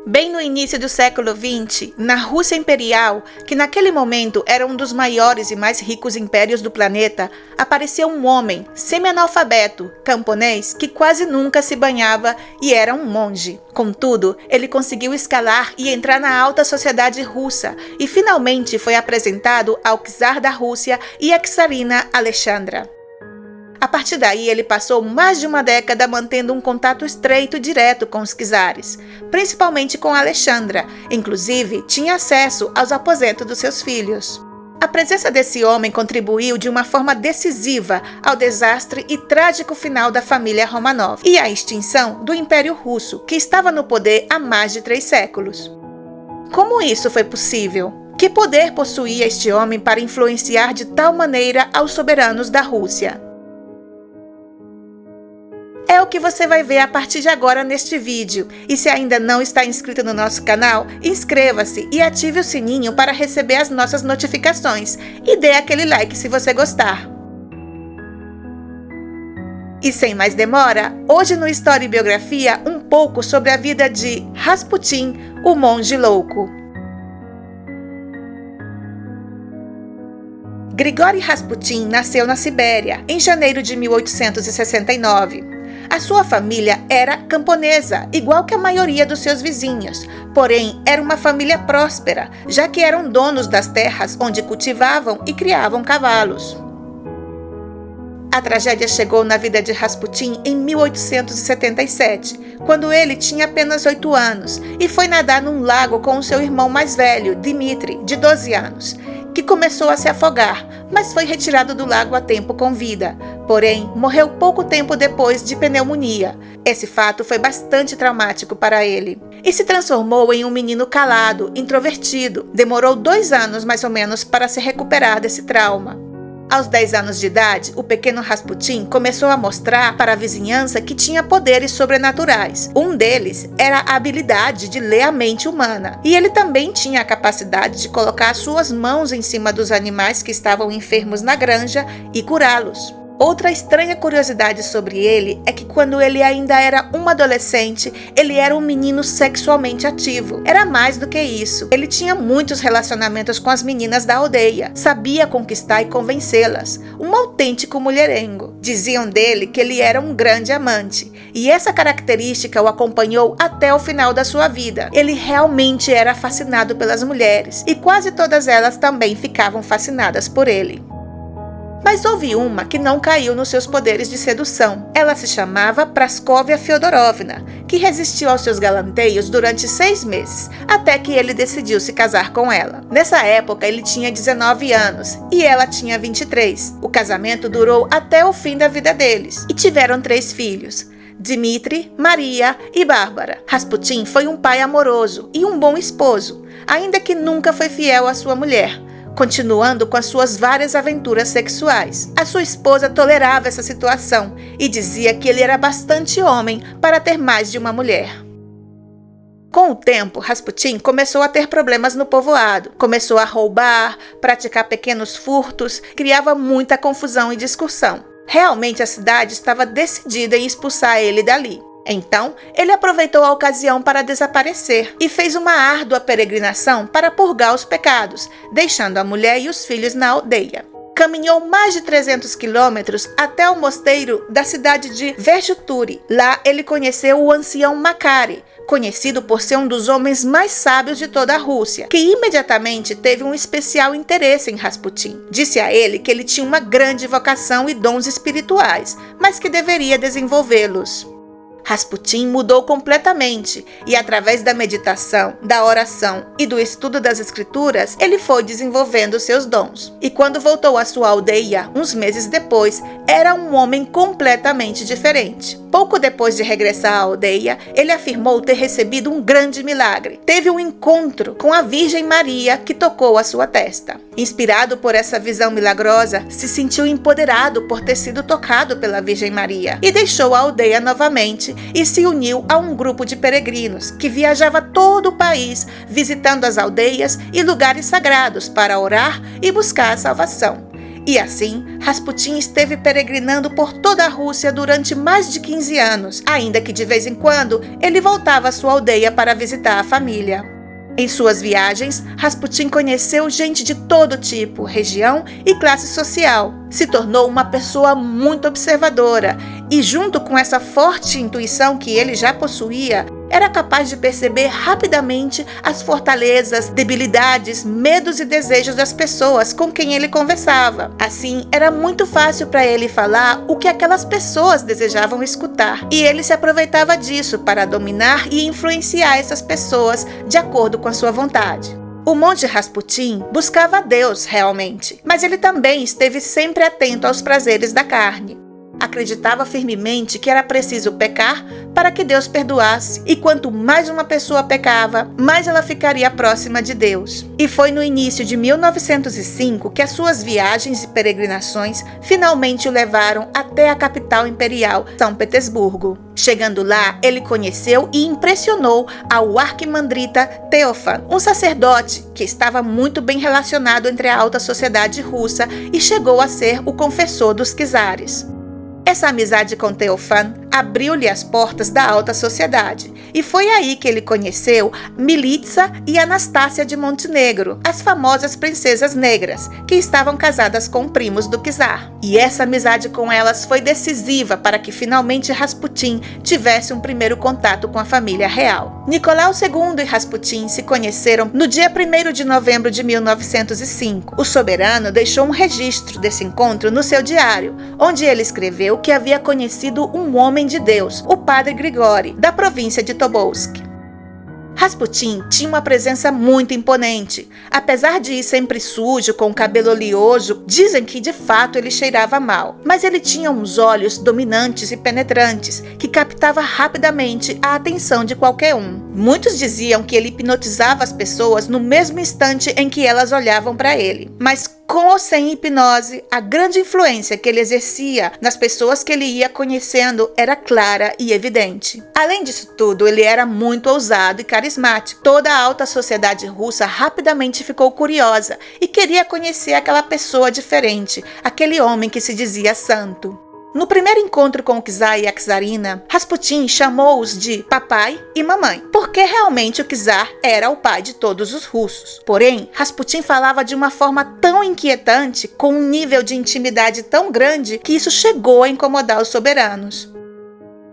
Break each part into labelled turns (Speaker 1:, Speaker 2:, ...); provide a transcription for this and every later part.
Speaker 1: Bem no início do século XX, na Rússia Imperial, que naquele momento era um dos maiores e mais ricos impérios do planeta, apareceu um homem semi-analfabeto, camponês, que quase nunca se banhava e era um monge. Contudo, ele conseguiu escalar e entrar na alta sociedade russa e finalmente foi apresentado ao czar da Rússia e à czarina Alexandra. A partir daí, ele passou mais de uma década mantendo um contato estreito e direto com os czares, principalmente com Alexandra. Inclusive, tinha acesso aos aposentos dos seus filhos. A presença desse homem contribuiu de uma forma decisiva ao desastre e trágico final da família Romanov e à extinção do Império Russo, que estava no poder há mais de 3 séculos. Como isso foi possível? Que poder possuía este homem para influenciar de tal maneira aos soberanos da Rússia? É o que você vai ver a partir de agora neste vídeo. E se ainda não está inscrito no nosso canal, inscreva-se e ative o sininho para receber as nossas notificações. E dê aquele like se você gostar. E sem mais demora, hoje no História e Biografia, um pouco sobre a vida de Rasputin, o monge louco. Grigori Rasputin nasceu na Sibéria, em janeiro de 1869. A sua família era camponesa, igual que a maioria dos seus vizinhos, porém era uma família próspera, já que eram donos das terras onde cultivavam e criavam cavalos. A tragédia chegou na vida de Rasputin em 1877, quando ele tinha apenas 8 anos, e foi nadar num lago com o seu irmão mais velho, Dmitri, de 12 anos, que começou a se afogar, mas foi retirado do lago a tempo com vida. Porém, morreu pouco tempo depois de pneumonia. Esse fato foi bastante traumático para ele. E se transformou em um menino calado, introvertido. Demorou 2 anos mais ou menos para se recuperar desse trauma. Aos 10 anos de idade, o pequeno Rasputin começou a mostrar para a vizinhança que tinha poderes sobrenaturais. Um deles era a habilidade de ler a mente humana. E ele também tinha a capacidade de colocar suas mãos em cima dos animais que estavam enfermos na granja e curá-los. Outra estranha curiosidade sobre ele é que quando ele ainda era um adolescente, ele era um menino sexualmente ativo. Era mais do que isso. Ele tinha muitos relacionamentos com as meninas da aldeia, sabia conquistar e convencê-las. Um autêntico mulherengo. Diziam dele que ele era um grande amante, e essa característica o acompanhou até o final da sua vida. Ele realmente era fascinado pelas mulheres, e quase todas elas também ficavam fascinadas por ele. Mas houve uma que não caiu nos seus poderes de sedução. Ela se chamava Praskovia Fyodorovna, que resistiu aos seus galanteios durante 6 meses, até que ele decidiu se casar com ela. Nessa época, ele tinha 19 anos e ela tinha 23. O casamento durou até o fim da vida deles e tiveram 3 filhos: Dmitri, Maria e Bárbara. Rasputin foi um pai amoroso e um bom esposo, ainda que nunca foi fiel à sua mulher, continuando com as suas várias aventuras sexuais. A sua esposa tolerava essa situação e dizia que ele era bastante homem para ter mais de uma mulher. Com o tempo, Rasputin começou a ter problemas no povoado. Começou a roubar, praticar pequenos furtos, criava muita confusão e discussão. Realmente a cidade estava decidida em expulsar ele dali. Então, ele aproveitou a ocasião para desaparecer e fez uma árdua peregrinação para purgar os pecados, deixando a mulher e os filhos na aldeia. Caminhou mais de 300 quilômetros até o mosteiro da cidade de Verjuturi. Lá ele conheceu o ancião Makary, conhecido por ser um dos homens mais sábios de toda a Rússia, que imediatamente teve um especial interesse em Rasputin. Disse a ele que ele tinha uma grande vocação e dons espirituais, mas que deveria desenvolvê-los. Rasputin mudou completamente e, através da meditação, da oração e do estudo das escrituras, ele foi desenvolvendo seus dons. E quando voltou à sua aldeia, uns meses depois, era um homem completamente diferente. Pouco depois de regressar à aldeia, ele afirmou ter recebido um grande milagre. Teve um encontro com a Virgem Maria, que tocou a sua testa. Inspirado por essa visão milagrosa, se sentiu empoderado por ter sido tocado pela Virgem Maria e deixou a aldeia novamente e se uniu a um grupo de peregrinos que viajava todo o país, visitando as aldeias e lugares sagrados para orar e buscar a salvação. E assim, Rasputin esteve peregrinando por toda a Rússia durante mais de 15 anos, ainda que de vez em quando ele voltava à sua aldeia para visitar a família. Em suas viagens, Rasputin conheceu gente de todo tipo, região e classe social. Se tornou uma pessoa muito observadora e, junto com essa forte intuição que ele já possuía, era capaz de perceber rapidamente as fortalezas, debilidades, medos e desejos das pessoas com quem ele conversava. Assim, era muito fácil para ele falar o que aquelas pessoas desejavam escutar. E ele se aproveitava disso para dominar e influenciar essas pessoas de acordo com a sua vontade. O monge Rasputin buscava a Deus realmente, mas ele também esteve sempre atento aos prazeres da carne. Acreditava firmemente que era preciso pecar para que Deus perdoasse, e quanto mais uma pessoa pecava, mais ela ficaria próxima de Deus. E foi no início de 1905 que as suas viagens e peregrinações finalmente o levaram até a capital imperial, São Petersburgo. Chegando lá, ele conheceu e impressionou ao arquimandrita Teofan, um sacerdote que estava muito bem relacionado entre a alta sociedade russa e chegou a ser o confessor dos czares. Essa amizade com Teofan abriu-lhe as portas da alta sociedade, e foi aí que ele conheceu Militsa e Anastácia de Montenegro, as famosas princesas negras, que estavam casadas com primos do czar. E essa amizade com elas foi decisiva para que finalmente Rasputin tivesse um primeiro contato com a família real. Nicolau II e Rasputin se conheceram no dia 1º de novembro de 1905. O soberano deixou um registro desse encontro no seu diário, onde ele escreveu que havia conhecido um homem de Deus, o padre Grigori, da província de Tobolsk. Rasputin tinha uma presença muito imponente. Apesar de ir sempre sujo, com o cabelo oleoso, dizem que de fato ele cheirava mal. Mas ele tinha uns olhos dominantes e penetrantes, que captava rapidamente a atenção de qualquer um. Muitos diziam que ele hipnotizava as pessoas no mesmo instante em que elas olhavam para ele. Mas com ou sem hipnose, a grande influência que ele exercia nas pessoas que ele ia conhecendo era clara e evidente. Além disso tudo, ele era muito ousado e carismático. Toda a alta sociedade russa rapidamente ficou curiosa e queria conhecer aquela pessoa diferente, aquele homem que se dizia santo. No primeiro encontro com o czar e a czarina, Rasputin chamou-os de papai e mamãe, porque realmente o czar era o pai de todos os russos. Porém, Rasputin falava de uma forma tão inquietante, com um nível de intimidade tão grande, que isso chegou a incomodar os soberanos.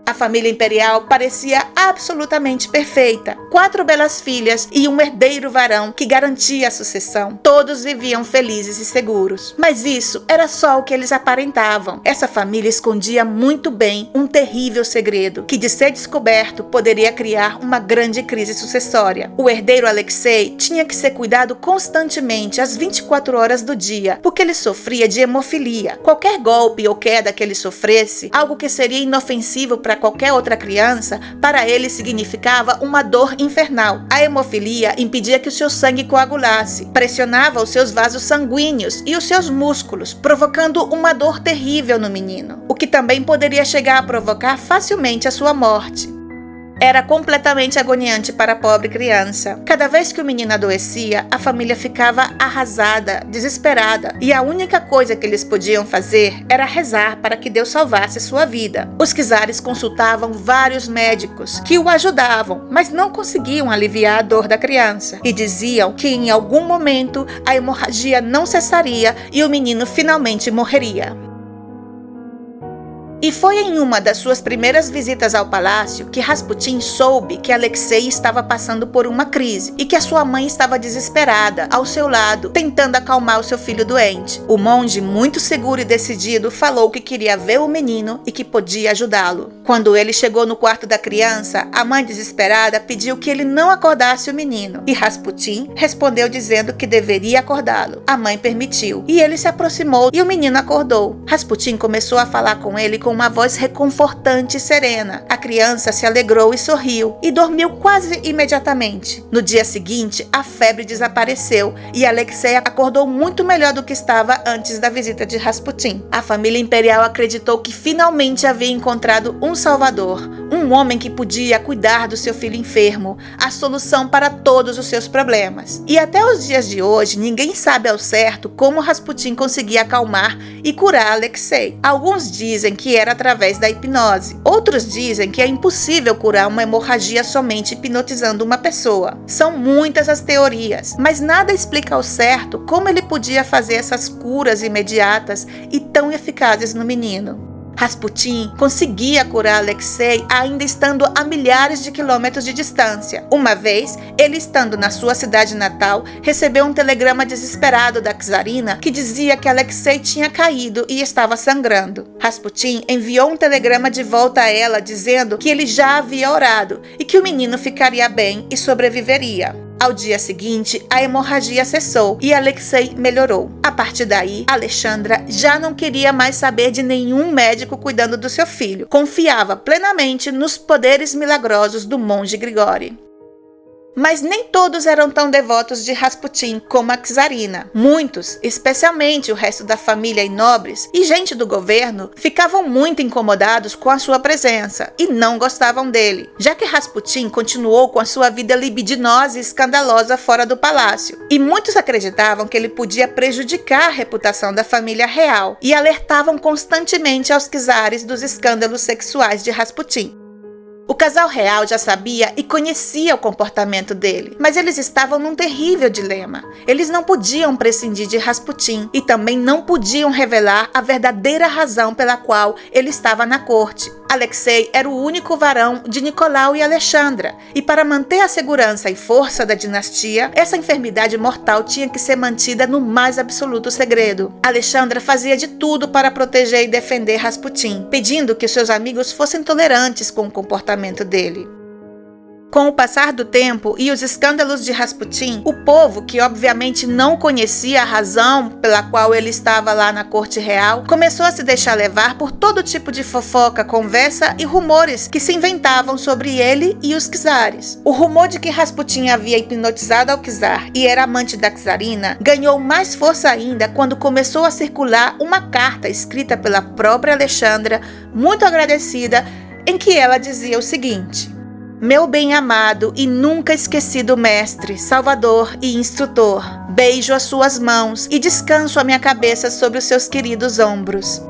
Speaker 1: A família imperial parecia absolutamente perfeita. 4 belas filhas e um herdeiro varão que garantia a sucessão. Todos viviam felizes e seguros. Mas isso era só o que eles aparentavam. Essa família escondia muito bem um terrível segredo, que de ser descoberto poderia criar uma grande crise sucessória. O herdeiro Alexei tinha que ser cuidado constantemente às 24 horas do dia, porque ele sofria de hemofilia. Qualquer golpe ou queda que ele sofresse, algo que seria inofensivo para qualquer outra criança, para ele significava uma dor infernal. A hemofilia impedia que o seu sangue coagulasse, pressionava os seus vasos sanguíneos e os seus músculos, provocando uma dor terrível no menino, o que também poderia chegar a provocar facilmente a sua morte. Era completamente agoniante para a pobre criança. Cada vez que o menino adoecia, a família ficava arrasada, desesperada, e a única coisa que eles podiam fazer era rezar para que Deus salvasse sua vida. Os czares consultavam vários médicos que o ajudavam, mas não conseguiam aliviar a dor da criança, e diziam que em algum momento a hemorragia não cessaria e o menino finalmente morreria. E foi em uma das suas primeiras visitas ao palácio que Rasputin soube que Alexei estava passando por uma crise e que a sua mãe estava desesperada ao seu lado, tentando acalmar o seu filho doente. O monge, muito seguro e decidido, falou que queria ver o menino e que podia ajudá-lo. Quando ele chegou no quarto da criança, a mãe desesperada pediu que ele não acordasse o menino, e Rasputin respondeu dizendo que deveria acordá-lo. A mãe permitiu, e ele se aproximou e o menino acordou. Rasputin começou a falar com ele com uma voz reconfortante e serena. A criança se alegrou e sorriu, e dormiu quase imediatamente. No dia seguinte, a febre desapareceu, e Alexei acordou muito melhor do que estava antes da visita de Rasputin. A família imperial acreditou que finalmente havia encontrado um salvador, um homem que podia cuidar do seu filho enfermo, a solução para todos os seus problemas. E até os dias de hoje, ninguém sabe ao certo como Rasputin conseguia acalmar e curar Alexei. Alguns dizem que era através da hipnose. Outros dizem que é impossível curar uma hemorragia somente hipnotizando uma pessoa. São muitas as teorias, mas nada explica ao certo como ele podia fazer essas curas imediatas e tão eficazes no menino. Rasputin conseguia curar Alexei ainda estando a milhares de quilômetros de distância. Uma vez, ele estando na sua cidade natal, recebeu um telegrama desesperado da czarina que dizia que Alexei tinha caído e estava sangrando. Rasputin enviou um telegrama de volta a ela dizendo que ele já havia orado e que o menino ficaria bem e sobreviveria. Ao dia seguinte, a hemorragia cessou e Alexei melhorou. A partir daí, Alexandra já não queria mais saber de nenhum médico cuidando do seu filho. Confiava plenamente nos poderes milagrosos do monge Grigori. Mas nem todos eram tão devotos de Rasputin como a czarina. Muitos, especialmente o resto da família e nobres e gente do governo, ficavam muito incomodados com a sua presença e não gostavam dele, já que Rasputin continuou com a sua vida libidinosa e escandalosa fora do palácio. E muitos acreditavam que ele podia prejudicar a reputação da família real e alertavam constantemente aos czares dos escândalos sexuais de Rasputin. O casal real já sabia e conhecia o comportamento dele, mas eles estavam num terrível dilema. Eles não podiam prescindir de Rasputin e também não podiam revelar a verdadeira razão pela qual ele estava na corte. Alexei era o único varão de Nicolau e Alexandra, e para manter a segurança e força da dinastia, essa enfermidade mortal tinha que ser mantida no mais absoluto segredo. Alexandra fazia de tudo para proteger e defender Rasputin, pedindo que seus amigos fossem tolerantes com o comportamento dele. Com o passar do tempo e os escândalos de Rasputin, o povo, que obviamente não conhecia a razão pela qual ele estava lá na corte real, começou a se deixar levar por todo tipo de fofoca, conversa e rumores que se inventavam sobre ele e os czares. O rumor de que Rasputin havia hipnotizado ao czar e era amante da czarina ganhou mais força ainda quando começou a circular uma carta escrita pela própria Alexandra, muito agradecida, em que ela dizia o seguinte: meu bem-amado e nunca esquecido mestre, salvador e instrutor, beijo as suas mãos e descanso a minha cabeça sobre os seus queridos ombros.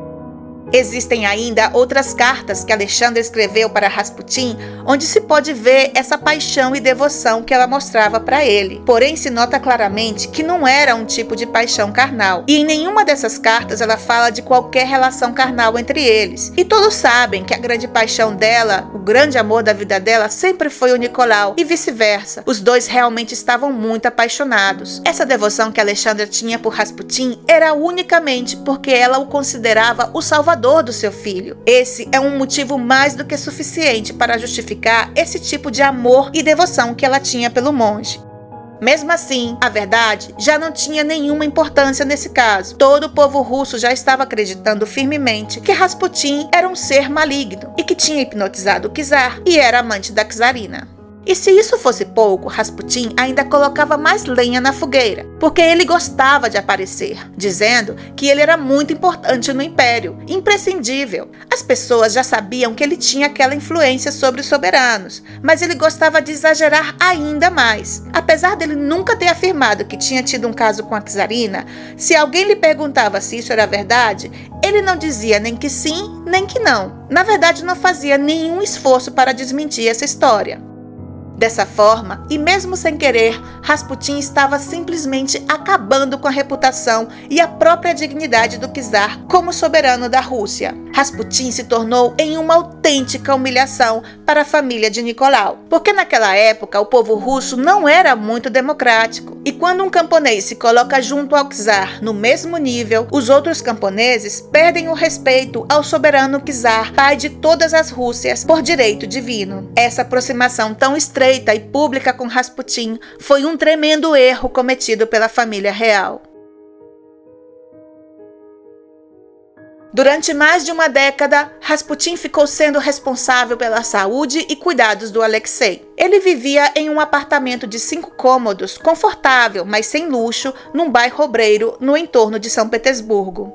Speaker 1: Existem ainda outras cartas que Alexandra escreveu para Rasputin, onde se pode ver essa paixão e devoção que ela mostrava para ele. Porém, se nota claramente que não era um tipo de paixão carnal. E em nenhuma dessas cartas ela fala de qualquer relação carnal entre eles. E todos sabem que a grande paixão dela, o grande amor da vida dela, sempre foi o Nicolau e vice-versa. Os dois realmente estavam muito apaixonados. Essa devoção que Alexandra tinha por Rasputin era unicamente porque ela o considerava o salvador do seu filho. Esse é um motivo mais do que suficiente para justificar esse tipo de amor e devoção que ela tinha pelo monge. Mesmo assim, a verdade já não tinha nenhuma importância nesse caso. Todo o povo russo já estava acreditando firmemente que Rasputin era um ser maligno e que tinha hipnotizado o czar e era amante da czarina. E se isso fosse pouco, Rasputin ainda colocava mais lenha na fogueira, porque ele gostava de aparecer, dizendo que ele era muito importante no império, imprescindível. As pessoas já sabiam que ele tinha aquela influência sobre os soberanos, mas ele gostava de exagerar ainda mais. Apesar dele nunca ter afirmado que tinha tido um caso com a czarina, se alguém lhe perguntava se isso era verdade, ele não dizia nem que sim, nem que não. Na verdade, não fazia nenhum esforço para desmentir essa história. Dessa forma, e mesmo sem querer, Rasputin estava simplesmente acabando com a reputação e a própria dignidade do czar como soberano da Rússia. Rasputin se tornou em uma autêntica humilhação para a família de Nicolau, porque naquela época o povo russo não era muito democrático, e quando um camponês se coloca junto ao czar no mesmo nível, os outros camponeses perdem o respeito ao soberano czar, pai de todas as Rússias, por direito divino. Essa aproximação tão estreita e pública com Rasputin foi um tremendo erro cometido pela família real. Durante mais de uma década, Rasputin ficou sendo responsável pela saúde e cuidados do Alexei. Ele vivia em um apartamento de 5 cômodos, confortável, mas sem luxo, num bairro obreiro no entorno de São Petersburgo.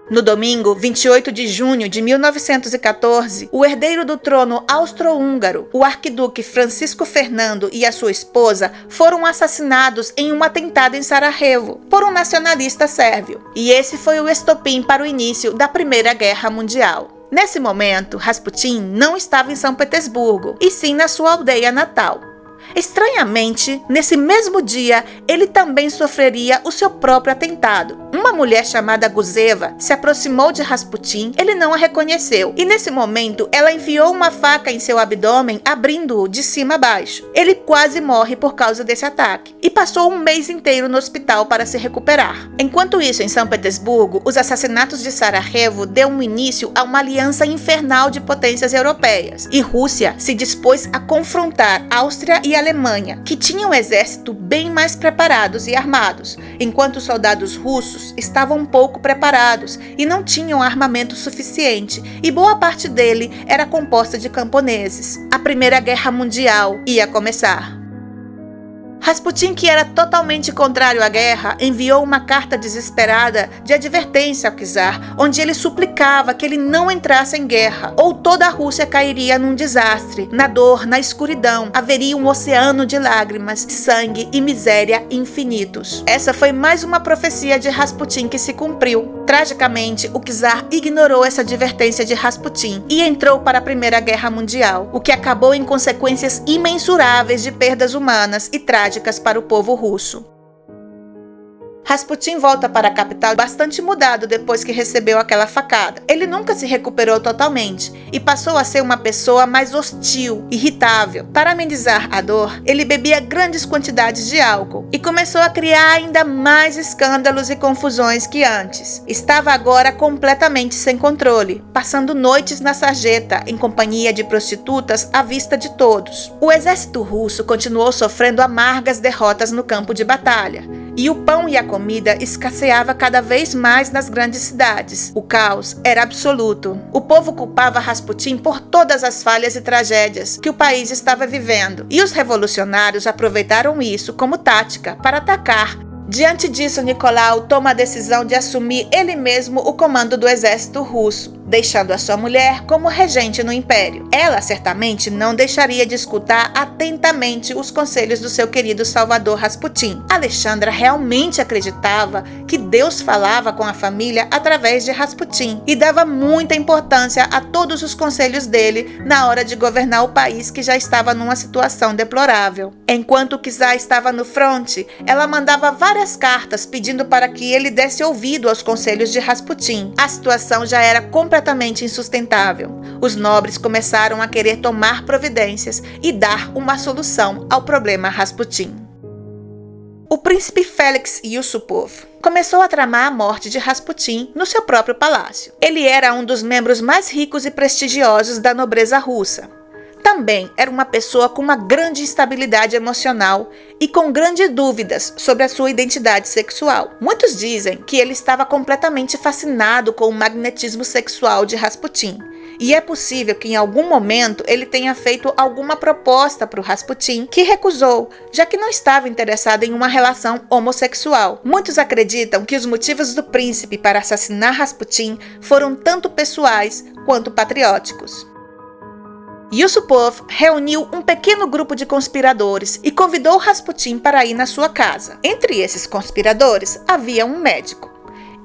Speaker 1: No domingo, 28 de junho de 1914, o herdeiro do trono austro-húngaro, o arquiduque Francisco Fernando e a sua esposa foram assassinados em um atentado em Sarajevo por um nacionalista sérvio. E esse foi o estopim para o início da Primeira Guerra Mundial. Nesse momento, Rasputin não estava em São Petersburgo, e sim na sua aldeia natal. Estranhamente, nesse mesmo dia, ele também sofreria o seu próprio atentado. Uma mulher chamada Guzeva se aproximou de Rasputin, ele não a reconheceu, e nesse momento ela enfiou uma faca em seu abdômen, abrindo-o de cima a baixo. Ele quase morre por causa desse ataque, e passou um mês inteiro no hospital para se recuperar. Enquanto isso, em São Petersburgo, os assassinatos de Sarajevo deu um início a uma aliança infernal de potências europeias, e Rússia se dispôs a confrontar Áustria e Alemanha, que tinham um exército bem mais preparados e armados, enquanto os soldados russos estavam pouco preparados e não tinham armamento suficiente, e boa parte dele era composta de camponeses. A Primeira Guerra Mundial ia começar. Rasputin, que era totalmente contrário à guerra, enviou uma carta desesperada de advertência ao czar, onde ele suplicava que ele não entrasse em guerra, ou toda a Rússia cairia num desastre. Na dor, na escuridão, haveria um oceano de lágrimas, sangue e miséria infinitos. Essa foi mais uma profecia de Rasputin que se cumpriu. Tragicamente, o czar ignorou essa advertência de Rasputin e entrou para a Primeira Guerra Mundial, o que acabou em consequências imensuráveis de perdas humanas e trágicas para o povo russo. Rasputin volta para a capital bastante mudado depois que recebeu aquela facada. Ele nunca se recuperou totalmente e passou a ser uma pessoa mais hostil, irritável. Para amenizar a dor, ele bebia grandes quantidades de álcool e começou a criar ainda mais escândalos e confusões que antes. Estava agora completamente sem controle, passando noites na sarjeta em companhia de prostitutas à vista de todos. O exército russo continuou sofrendo amargas derrotas no campo de batalha, e o pão e a comida escasseava cada vez mais nas grandes cidades. O caos era absoluto. O povo culpava Rasputin por todas as falhas e tragédias que o país estava vivendo, e os revolucionários aproveitaram isso como tática para atacar. Diante disso, Nicolau toma a decisão de assumir ele mesmo o comando do exército russo, deixando a sua mulher como regente no império. Ela certamente não deixaria de escutar atentamente os conselhos do seu querido salvador Rasputin. Alexandra realmente acreditava que Deus falava com a família através de Rasputin e dava muita importância a todos os conselhos dele na hora de governar o país, que já estava numa situação deplorável. Enquanto o czar estava no fronte, ela mandava várias cartas pedindo para que ele desse ouvido aos conselhos de Rasputin. A situação já era completamente insustentável. Os nobres começaram a querer tomar providências e dar uma solução ao problema Rasputin. O príncipe Félix Yusupov começou a tramar a morte de Rasputin no seu próprio palácio. Ele era um dos membros mais ricos e prestigiosos da nobreza russa. Também era uma pessoa com uma grande instabilidade emocional e com grandes dúvidas sobre a sua identidade sexual. Muitos dizem que ele estava completamente fascinado com o magnetismo sexual de Rasputin, e é possível que em algum momento ele tenha feito alguma proposta para o Rasputin, que recusou, já que não estava interessado em uma relação homossexual. Muitos acreditam que os motivos do príncipe para assassinar Rasputin foram tanto pessoais quanto patrióticos. Yusupov reuniu um pequeno grupo de conspiradores e convidou Rasputin para ir na sua casa. Entre esses conspiradores havia um médico.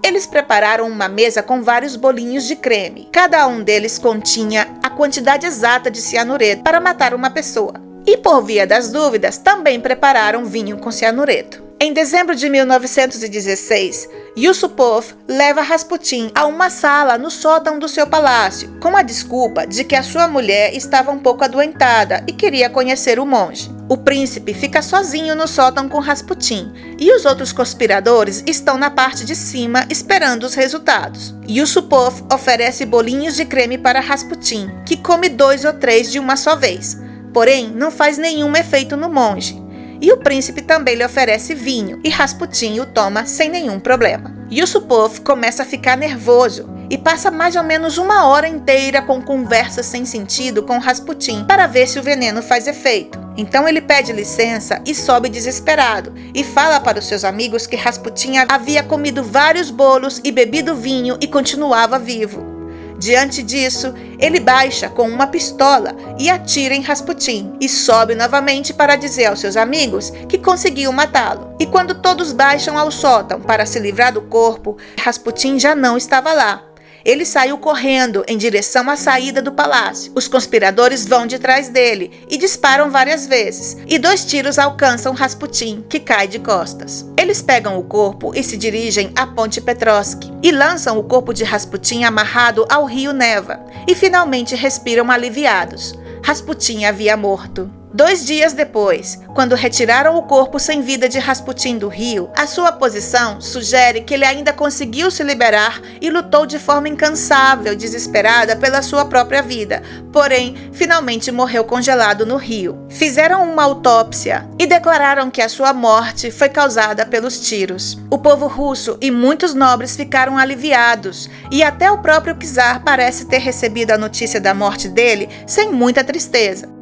Speaker 1: Eles prepararam uma mesa com vários bolinhos de creme. Cada um deles continha a quantidade exata de cianureto para matar uma pessoa. E por via das dúvidas, também prepararam vinho com cianureto. Em dezembro de 1916, Yusupov leva Rasputin a uma sala no sótão do seu palácio, com a desculpa de que a sua mulher estava um pouco adoentada e queria conhecer o monge. O príncipe fica sozinho no sótão com Rasputin, e os outros conspiradores estão na parte de cima esperando os resultados. Yusupov oferece bolinhos de creme para Rasputin, que come 2 ou 3 de uma só vez, porém não faz nenhum efeito no monge. E o príncipe também lhe oferece vinho, e Rasputin o toma sem nenhum problema. Yusupov começa a ficar nervoso e passa mais ou menos 1 hora inteira com conversas sem sentido com Rasputin para ver se o veneno faz efeito. Então ele pede licença e sobe desesperado e fala para os seus amigos que Rasputin havia comido vários bolos e bebido vinho e continuava vivo. Diante disso, ele baixa com uma pistola e atira em Rasputin e sobe novamente para dizer aos seus amigos que conseguiu matá-lo. E quando todos baixam ao sótão para se livrar do corpo, Rasputin já não estava lá. Ele saiu correndo em direção à saída do palácio. Os conspiradores vão de trás dele e disparam várias vezes, e 2 tiros alcançam Rasputin, que cai de costas. Eles pegam o corpo e se dirigem à Ponte Petrovsky, e lançam o corpo de Rasputin amarrado ao rio Neva, e finalmente respiram aliviados. Rasputin havia morto. 2 dias depois, quando retiraram o corpo sem vida de Rasputin do rio, a sua posição sugere que ele ainda conseguiu se liberar e lutou de forma incansável, desesperada pela sua própria vida, porém, finalmente morreu congelado no rio. Fizeram uma autópsia e declararam que a sua morte foi causada pelos tiros. O povo russo e muitos nobres ficaram aliviados, e até o próprio czar parece ter recebido a notícia da morte dele sem muita tristeza.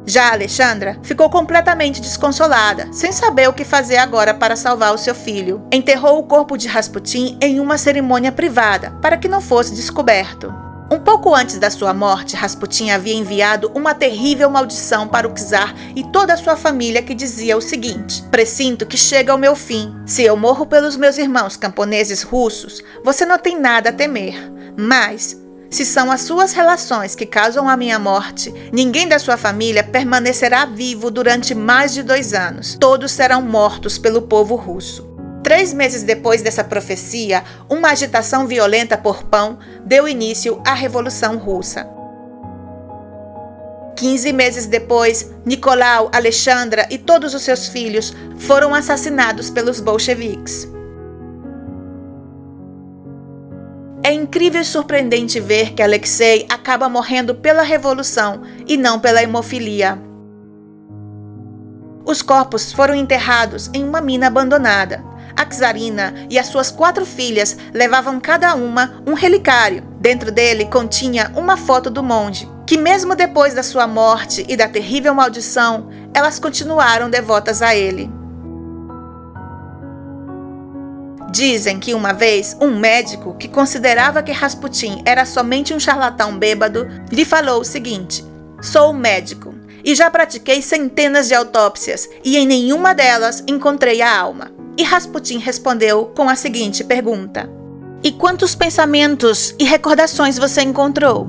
Speaker 1: Já Alexandra ficou completamente desconsolada, sem saber o que fazer agora para salvar o seu filho. Enterrou o corpo de Rasputin em uma cerimônia privada, para que não fosse descoberto. Um pouco antes da sua morte, Rasputin havia enviado uma terrível maldição para o czar e toda a sua família, que dizia o seguinte: "Pressinto que chega o meu fim. Se eu morro pelos meus irmãos camponeses russos, você não tem nada a temer. Mas se são as suas relações que causam a minha morte, ninguém da sua família permanecerá vivo durante mais de 2 anos. Todos serão mortos pelo povo russo." 3 meses depois dessa profecia, uma agitação violenta por pão deu início à Revolução Russa. 15 meses depois, Nicolau, Alexandra e todos os seus filhos foram assassinados pelos bolcheviques. É incrível e surpreendente ver que Alexei acaba morrendo pela revolução e não pela hemofilia. Os corpos foram enterrados em uma mina abandonada. A czarina e as suas 4 filhas levavam cada uma um relicário. Dentro dele continha uma foto do monge, que mesmo depois da sua morte e da terrível maldição, elas continuaram devotas a ele. Dizem que uma vez um médico que considerava que Rasputin era somente um charlatão bêbado lhe falou o seguinte: "Sou médico e já pratiquei centenas de autópsias e em nenhuma delas encontrei a alma." E Rasputin respondeu com a seguinte pergunta: "E quantos pensamentos e recordações você encontrou?"